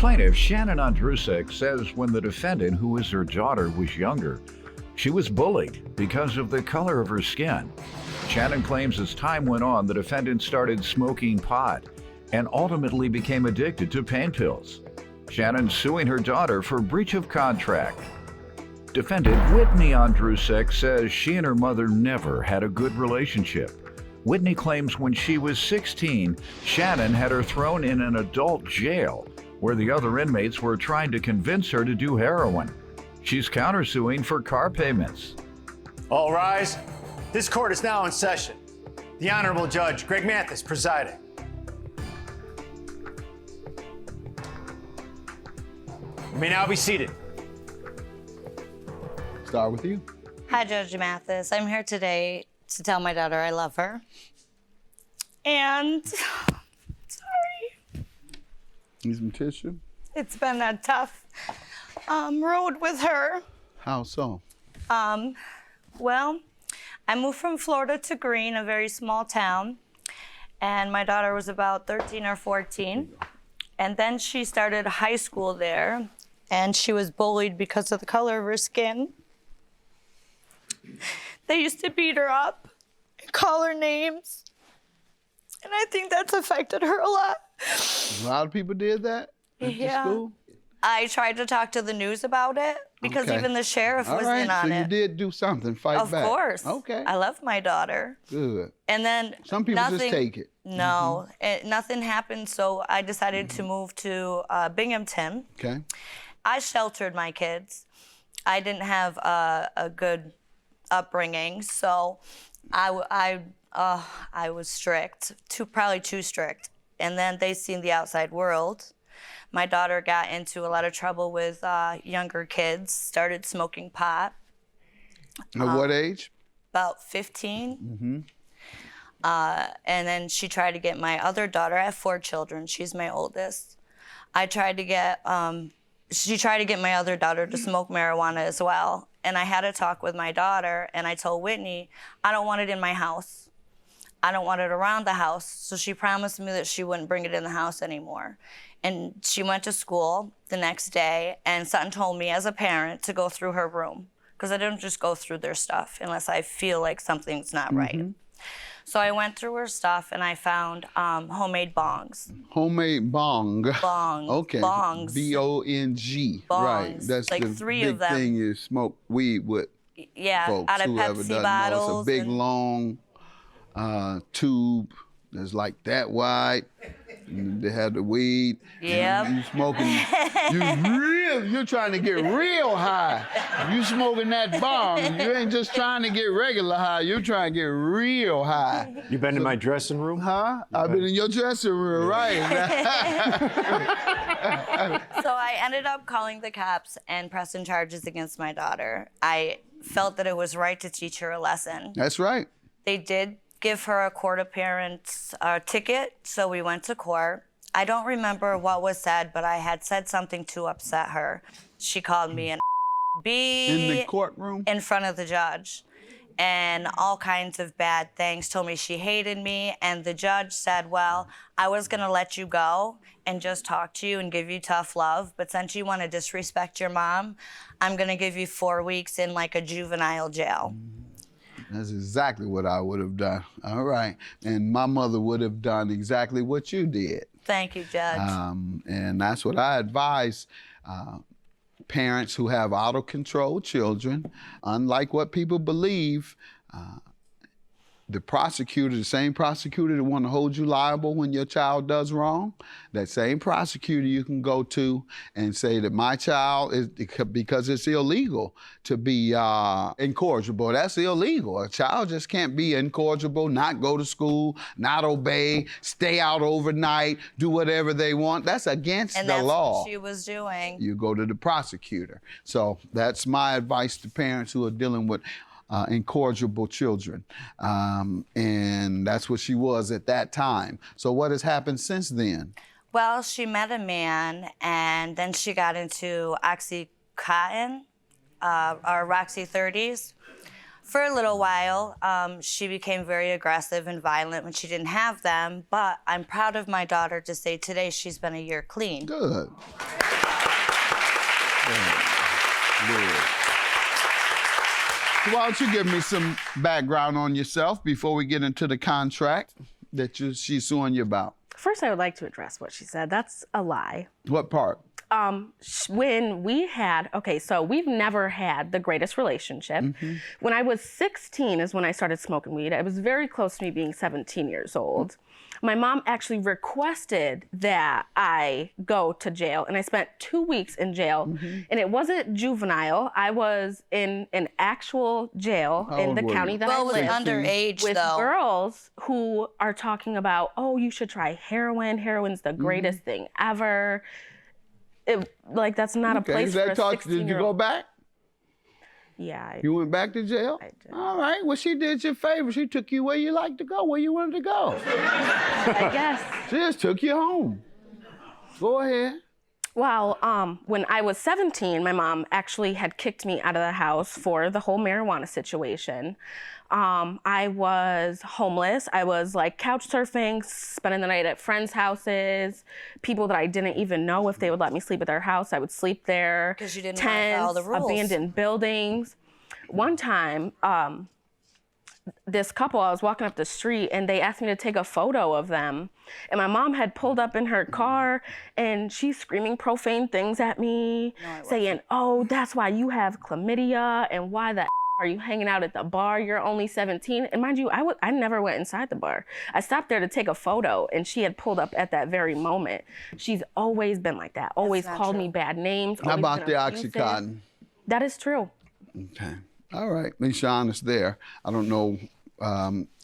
Plaintiff Shannon Andrusek says when the defendant, who is her daughter, was younger, she was bullied because of the color of her skin. Shannon claims as time went on, the defendant started smoking pot and ultimately became addicted to pain pills. Shannon suing her daughter for breach of contract. Defendant Whitney Andrusek says she and her mother never had a good relationship. Whitney claims when she was 16, Shannon had her thrown in an adult jail where the other inmates were trying to convince her to do heroin. She's countersuing for car payments. All rise. This court is now in session. The Honorable Judge Greg Mathis presiding. You may now be seated. Start with you. Hi, Judge Mathis. I'm here today to tell my daughter I love her. And, sorry. Need some tissue? It's been a tough road with her. How so? Well, I moved from Florida to Greene, a very small town, and my daughter was about 13 or 14. And then she started high school there, and she was bullied because of the color of her skin. They used to beat her up and call her names. And I think that's affected her a lot. A lot of people did that at the school? I tried to talk to the news about it because even the sheriff was in on it. So you did do something, fight back. Of course. Okay. I love my daughter. Good. And then some people just take it. No, nothing happened, so I decided to move to Binghamton. Okay. I sheltered my kids. I didn't have a good upbringing, so I was strict, probably too strict. And then they seen the outside world. My daughter got into a lot of trouble with younger kids, started smoking pot. At what age? About 15. And then she tried to get my other daughter. I have 4 children. She's my oldest. She tried to get my other daughter to smoke marijuana as well. And I had a talk with my daughter, and I told Whitney, I don't want it in my house. I don't want it around the house. So she promised me that she wouldn't bring it in the house anymore. And she went to school the next day, and Sutton told me as a parent to go through her room, because I don't just go through their stuff unless I feel like something's not right. So I went through her stuff, and I found homemade bongs. Homemade bong. Bongs. Okay. Bongs. B-O-N-G. Bongs. Right. That's like the 3 big of them. thing you smoke weed with. Yeah, folks, out of whoever Pepsi doesn't bottles. know. It's a big, long tube that's like that wide. And they had the weed. Yep. You smoking, you're trying to get real high. You smoking that bong. You ain't just trying to get regular high. You're trying to get real high. You been in my dressing room? Huh? I've been in your dressing room, right. So I ended up calling the cops and pressing charges against my daughter. I felt that it was right to teach her a lesson. That's right. They did give her a court appearance ticket, so we went to court. I don't remember what was said, but I had said something to upset her. She called me an B in the courtroom in front of the judge, and all kinds of bad things. Told me she hated me, and the judge said, well, I was gonna let you go and just talk to you and give you tough love, but since you wanna disrespect your mom, I'm gonna give you 4 weeks in like a juvenile jail. That's exactly what I would have done. All right. And my mother would have done exactly what you did. Thank you, Judge. And that's what I advise parents who have out-of-control children. Unlike what people believe, the same prosecutor that want to hold you liable when your child does wrong, that same prosecutor you can go to and say that my child is, because it's illegal to be incorrigible. That's illegal. A child just can't be incorrigible, not go to school, not obey, stay out overnight, do whatever they want. That's against the law. And that's what she was doing. You go to the prosecutor. So that's my advice to parents who are dealing with incorrigible children. And that's what she was at that time. So what has happened since then? Well, she met a man, and then she got into Oxycontin, or Roxy 30s. For a little while, she became very aggressive and violent when she didn't have them, but I'm proud of my daughter to say today she's been a year clean. Good. Good. So why don't you give me some background on yourself before we get into the contract that she's suing you about? First, I would like to address what she said. That's a lie. What part? When we had, so we've never had the greatest relationship. Mm-hmm. When I was 16 is when I started smoking weed. I was very close to me being 17 years old. My mom actually requested that I go to jail, and I spent 2 weeks in jail. Mm-hmm. And it wasn't juvenile. I was in an actual jail in the county that I was lived underage, with though. girls who are talking about, oh, you should try heroin. Heroin's the greatest thing ever. That's not a place for a 16-year-old. Did you go back? Yeah. You went back to jail? I did. All right. Well, she did you a favor. She took you where you like to go, where you wanted to go. I guess. She just took you home. Go ahead. Well, when I was 17, my mom actually had kicked me out of the house for the whole marijuana situation. I was homeless. I was couch surfing, spending the night at friends' houses, people that I didn't even know if they would let me sleep at their house. I would sleep there. Because you didn't want to follow the rules. Abandoned buildings. One time, this couple, I was walking up the street and they asked me to take a photo of them. And my mom had pulled up in her car and she's screaming profane things at me, saying, oh, that's why you have chlamydia and why the are you hanging out at the bar? You're only 17. And mind you, I never went inside the bar. I stopped there to take a photo and she had pulled up at that very moment. She's always been like that, always called me bad names. How about the Oxycontin? That is true. Okay. All right. At least you're honest there. I don't know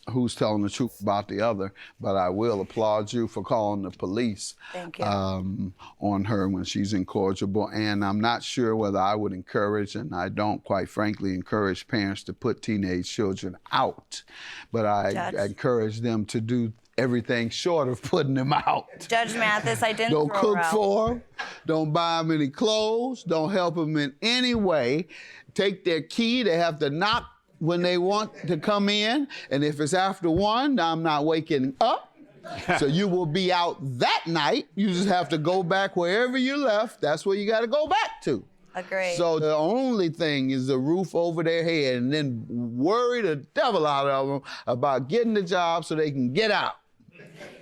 who's telling the truth about the other, but I will applaud you for calling the police. Thank you. On her when she's incorrigible. And I'm not sure whether I would encourage, and I don't quite frankly encourage parents to put teenage children out, but I encourage them to do everything short of putting them out. Judge Mathis, I didn't Don't throw cook her out. for them. Don't buy them any clothes. Don't help them in any way. Take their key. They have to knock when they want to come in. And if it's after 1, I'm not waking up. So you will be out that night. You just have to go back wherever you left. That's where you got to go back to. Agreed. So the only thing is the roof over their head, and then worry the devil out of them about getting the job so they can get out.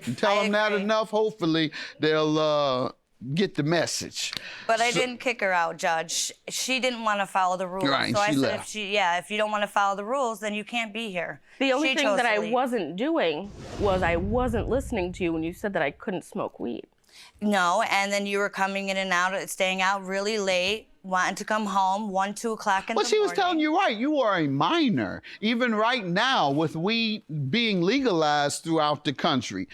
You tell them that enough, hopefully they'll get the message. But I didn't kick her out, Judge. She didn't want to follow the rules. Right, so I she said, left. if you don't want to follow the rules, then you can't be here. The only She thing chose that to I leave. wasn't doing was I wasn't listening to you when you said that I couldn't smoke weed. No, and then you were coming in and out, staying out really late, wanting to come home, 1, 2 o'clock in the morning. Well, she was telling you right. You are a minor. Even right now, with weed being legalized throughout the country,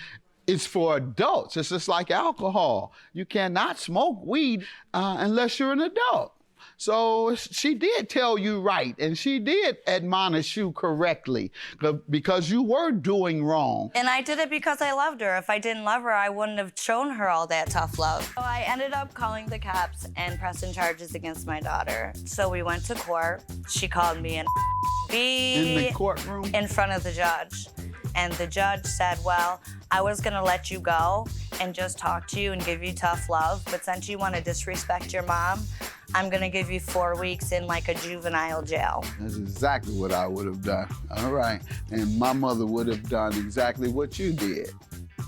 it's for adults. It's just like alcohol. You cannot smoke weed unless you're an adult. So she did tell you right, and she did admonish you correctly because you were doing wrong. And I did it because I loved her. If I didn't love her, I wouldn't have shown her all that tough love. So I ended up calling the cops and pressing charges against my daughter. So we went to court. She called me an In the courtroom? in front of the judge. And the judge said, well, I was gonna let you go and just talk to you and give you tough love, but since you wanna disrespect your mom, I'm gonna give you 4 weeks in a juvenile jail. That's exactly what I would have done. All right. And my mother would have done exactly what you did.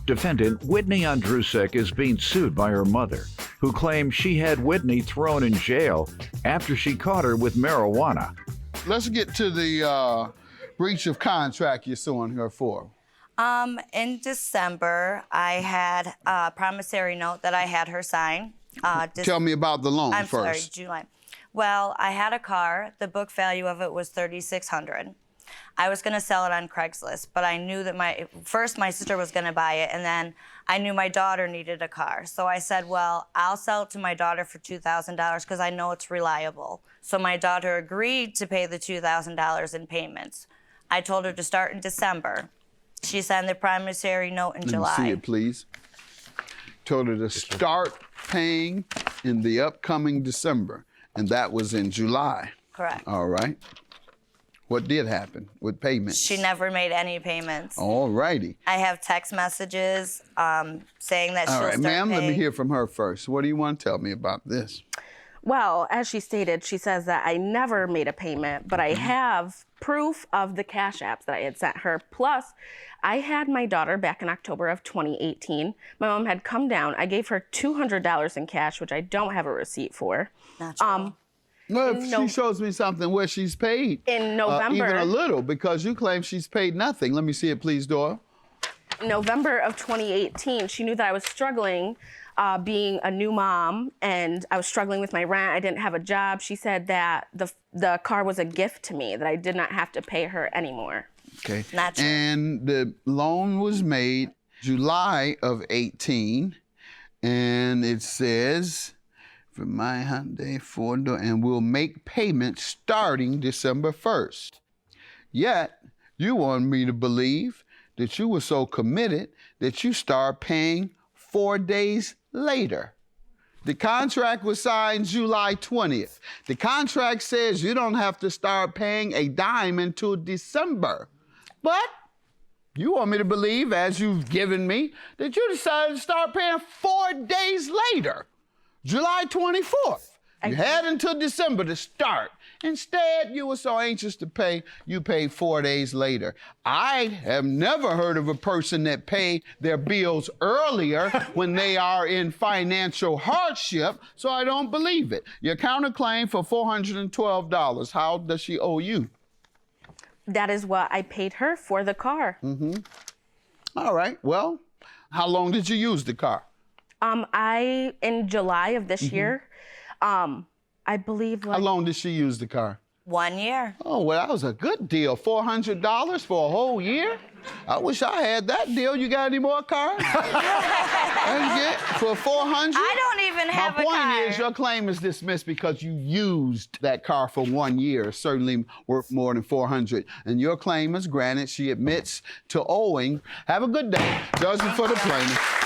Defendant Whitney Andrusek is being sued by her mother, who claims she had Whitney thrown in jail after she caught her with marijuana. Let's get to the breach of contract you're suing her for. In December, I had a promissory note that I had her sign. Tell me about the loan I'm sorry, first. July. Well, I had a car. The book value of it was $3,600. I was gonna sell it on Craigslist, but I knew that my sister was gonna buy it, and then I knew my daughter needed a car. So I said, well, I'll sell it to my daughter for $2,000 because I know it's reliable. So my daughter agreed to pay the $2,000 in payments. I told her to start in December. She signed the promissory note in July. Let me see it, please. Told her to start paying in the upcoming December, and that was in July. Correct. All right. What did happen with payments? She never made any payments. All righty. I have text messages saying that she'll All right, start ma'am, let me paying. hear from her first. What do you want to tell me about this? Well, as she stated, she says that I never made a payment, but I have proof of the cash apps that I had sent her. Plus, I had my daughter back in October of 2018. My mom had come down. I gave her $200 in cash, which I don't have a receipt for. Not true. Well, if she shows me something where she's paid. In November. Even a little, because you claim she's paid nothing. Let me see it, please, Doyle. November of 2018, she knew that I was struggling being a new mom, and I was struggling with my rent. I didn't have a job. She said that the car was a gift to me, that I did not have to pay her anymore. Okay. Not true. And the loan was made July of 18, and it says, for my Hyundai Ford, and we'll make payments starting December 1st. Yet, you want me to believe that you were so committed that you start paying 4 days later. The contract was signed July 20th. The contract says you don't have to start paying a dime until December. But you want me to believe, as you've given me, that you decided to start paying 4 days later, July 24th. You had until December to start. Instead, you were so anxious to pay, you paid 4 days later. I have never heard of a person that paid their bills earlier when they are in financial hardship, so I don't believe it. Your counterclaim for $412, how does she owe you? That is what I paid her for the car. All right, well, how long did you use the car? In July of this year, I believe How long did she use the car? 1 year. Oh, well, that was a good deal. $400 for a whole year? I wish I had that deal. You got any more cars? I can get for $400? I don't even have a car. My point is, your claim is dismissed because you used that car for 1 year, certainly worth more than $400. And your claim is granted. She admits to owing. Have a good day. Judgment for the plaintiff.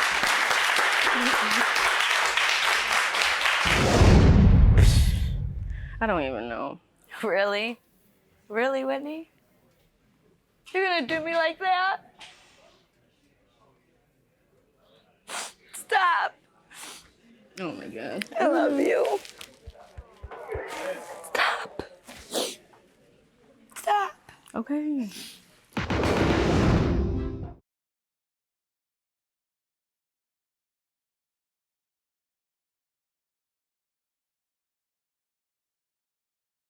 I don't even know. Really? Really, Whitney? You're gonna do me like that? Stop. Oh my God. I love you. Stop. Stop. Okay.